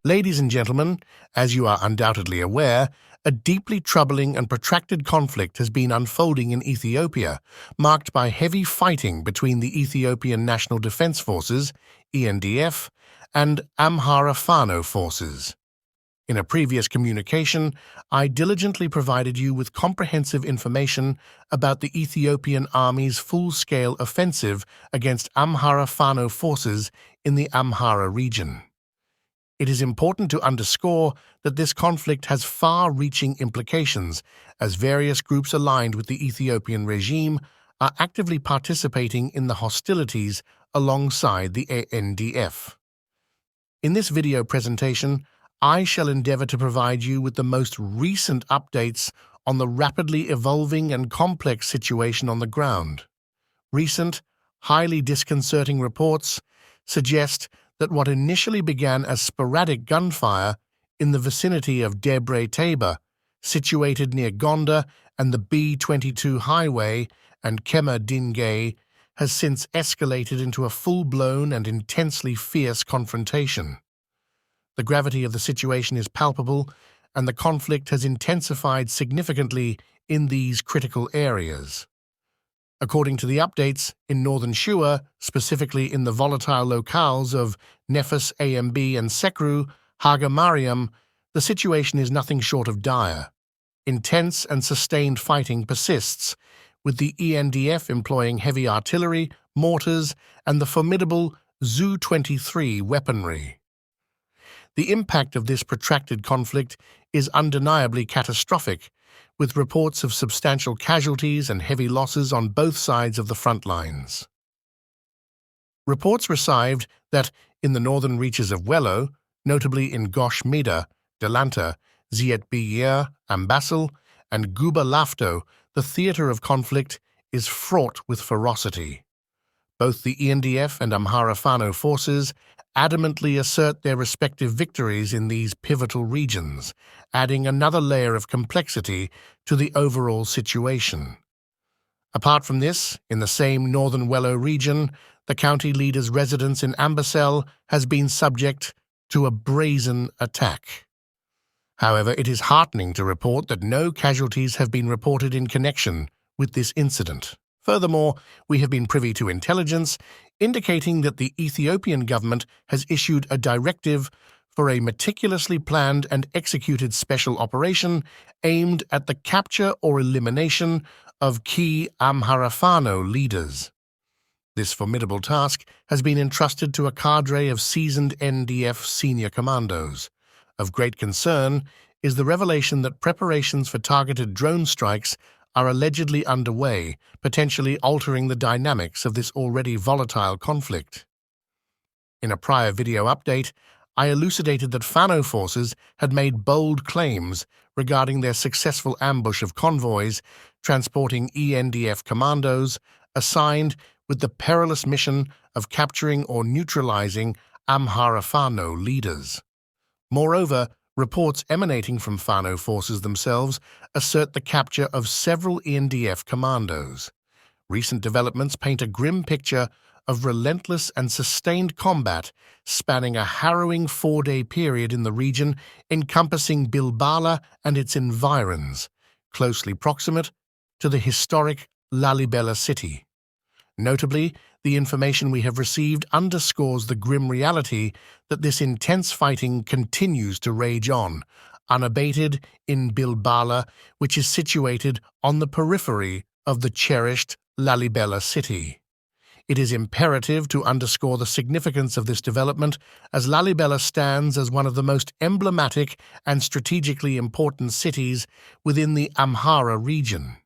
Ladies and gentlemen, as you are undoubtedly aware, a deeply troubling and protracted conflict has been unfolding in Ethiopia, marked by heavy fighting between the Ethiopian National Defense Forces, ENDF, and Amhara Fano forces. In a previous communication, I diligently provided you with comprehensive information about the Ethiopian Army's full-scale offensive against Amhara Fano forces in the Amhara region. It is important to underscore that this conflict has far-reaching implications, as various groups aligned with the Ethiopian regime are actively participating in the hostilities alongside the ENDF. In this video presentation, I shall endeavor to provide you with the most recent updates on the rapidly evolving and complex situation on the ground. Recent, highly disconcerting reports suggest that what initially began as sporadic gunfire in the vicinity of Debre Tabor, situated near Gondar and the B-22 highway and Kema Dingay, has since escalated into a full-blown and intensely fierce confrontation. The gravity of the situation is palpable, and the conflict has intensified significantly in these critical areas. According to the updates, in northern Shua, specifically in the volatile locales of Nefas AMB and Sekru, Haga Mariam, the situation is nothing short of dire. Intense and sustained fighting persists, with the ENDF employing heavy artillery, mortars, and the formidable Zu-23 weaponry. The impact of this protracted conflict is undeniably catastrophic, with reports of substantial casualties and heavy losses on both sides of the front lines. Reports received that in the northern reaches of Wello, notably in Gosh Mida, Delanta, Ziet Biyer, Ambassel, and Guba Lafto, the theater of conflict is fraught with ferocity. Both the ENDF and Amhara Fano forces adamantly assert their respective victories in these pivotal regions, adding another layer of complexity to the overall situation. Apart from this, in the same northern Wello region, the county leader's residence in Ambassel has been subject to a brazen attack. However, it is heartening to report that no casualties have been reported in connection with this incident. Furthermore, we have been privy to intelligence indicating that the Ethiopian government has issued a directive for a meticulously planned and executed special operation aimed at the capture or elimination of key Amhara Fano leaders. This formidable task has been entrusted to a cadre of seasoned NDF senior commandos. Of great concern is the revelation that preparations for targeted drone strikes are allegedly underway, potentially altering the dynamics of this already volatile conflict. In a prior video update, I elucidated that Fano forces had made bold claims regarding their successful ambush of convoys transporting ENDF commandos assigned with the perilous mission of capturing or neutralizing Amhara Fano leaders. Moreover, reports emanating from Fano forces themselves assert the capture of several ENDF commandos. Recent developments paint a grim picture of relentless and sustained combat spanning a harrowing 4-day period in the region encompassing Bilbala and its environs, closely proximate to the historic Lalibela city. Notably, the information we have received underscores the grim reality that this intense fighting continues to rage on, unabated in Bilbala, which is situated on the periphery of the cherished Lalibela city. It is imperative to underscore the significance of this development, as Lalibela stands as one of the most emblematic and strategically important cities within the Amhara region.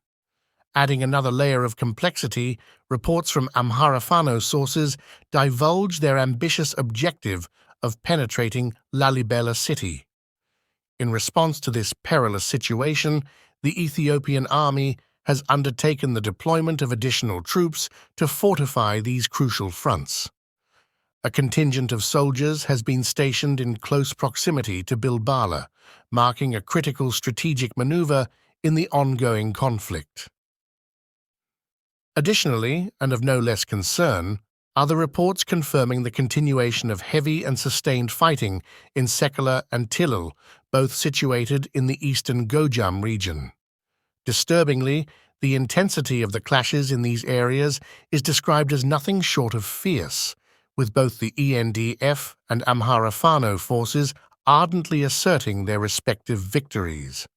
Adding another layer of complexity, reports from Amhara Fano sources divulge their ambitious objective of penetrating Lalibela city. In response to this perilous situation, the Ethiopian army has undertaken the deployment of additional troops to fortify these crucial fronts. A contingent of soldiers has been stationed in close proximity to Bilbala, marking a critical strategic maneuver in the ongoing conflict. Additionally, and of no less concern, are the reports confirming the continuation of heavy and sustained fighting in Sekala and Tilil, both situated in the eastern Gojam region. Disturbingly, the intensity of the clashes in these areas is described as nothing short of fierce, with both the ENDF and Amhara Fano forces ardently asserting their respective victories.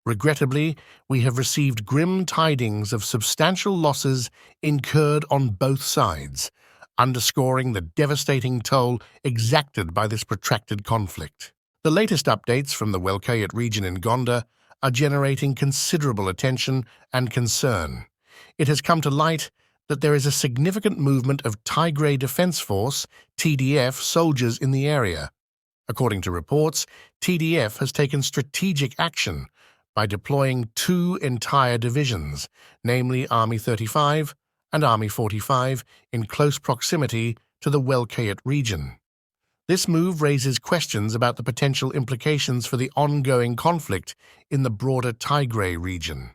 Regrettably, we have received grim tidings of substantial losses incurred on both sides, underscoring the devastating toll exacted by this protracted conflict. The latest updates from the Welkayit region in Gondar are generating considerable attention and concern. It has come to light that there is a significant movement of Tigray Defense Force (TDF) soldiers in the area. According to reports, TDF has taken strategic action by deploying two entire divisions, namely Army 35 and Army 45, in close proximity to the Welkayit region. This move raises questions about the potential implications for the ongoing conflict in the broader Tigray region.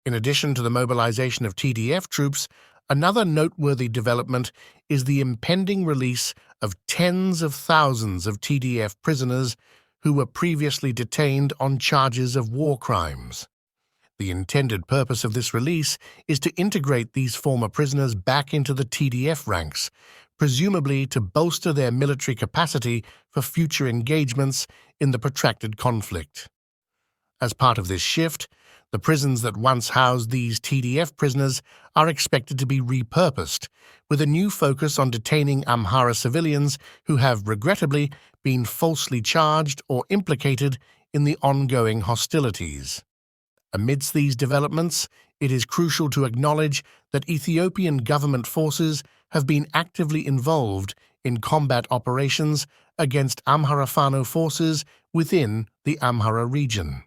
In addition to the mobilization of TDF troops, another noteworthy development is the impending release of tens of thousands of TDF prisoners who were previously detained on charges of war crimes. The intended purpose of this release is to integrate these former prisoners back into the TDF ranks, presumably to bolster their military capacity for future engagements in the protracted conflict. As part of this shift, the prisons that once housed these TDF prisoners are expected to be repurposed, with a new focus on detaining Amhara civilians who have, regrettably, been falsely charged or implicated in the ongoing hostilities. Amidst these developments, it is crucial to acknowledge that Ethiopian government forces have been actively involved in combat operations against Amhara Fano forces within the Amhara region.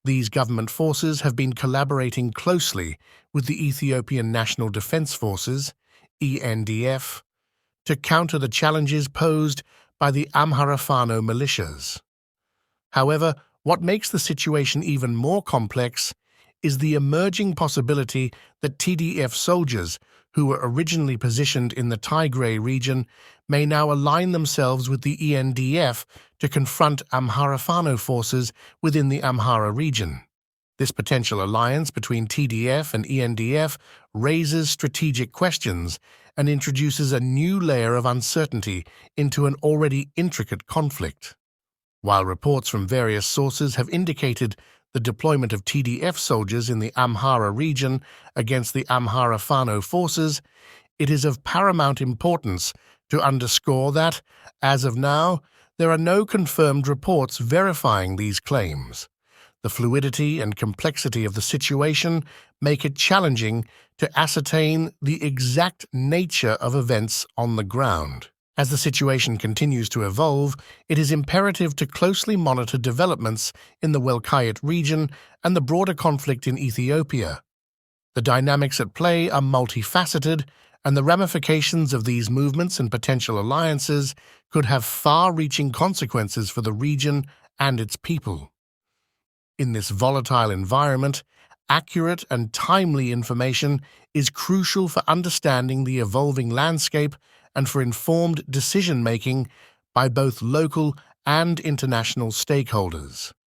These government forces have been collaborating closely with the Ethiopian National Defense Forces, ENDF, to counter the challenges posed by the Amhara Fano militias. However, what makes the situation even more complex is the emerging possibility that TDF soldiers who were originally positioned in the Tigray region may now align themselves with the ENDF to confront Amhara Fano forces within the Amhara region. This potential alliance between TDF and ENDF raises strategic questions and introduces a new layer of uncertainty into an already intricate conflict. While reports from various sources have indicated the deployment of TDF soldiers in the Amhara region against the Amhara Fano forces, it is of paramount importance to underscore that, as of now, there are no confirmed reports verifying these claims. The fluidity and complexity of the situation make it challenging to ascertain the exact nature of events on the ground. As the situation continues to evolve, it is imperative to closely monitor developments in the Welkayit region and the broader conflict in Ethiopia. The dynamics at play are multifaceted, and the ramifications of these movements and potential alliances could have far-reaching consequences for the region and its people. In this volatile environment, accurate and timely information is crucial for understanding the evolving landscape and for informed decision-making by both local and international stakeholders.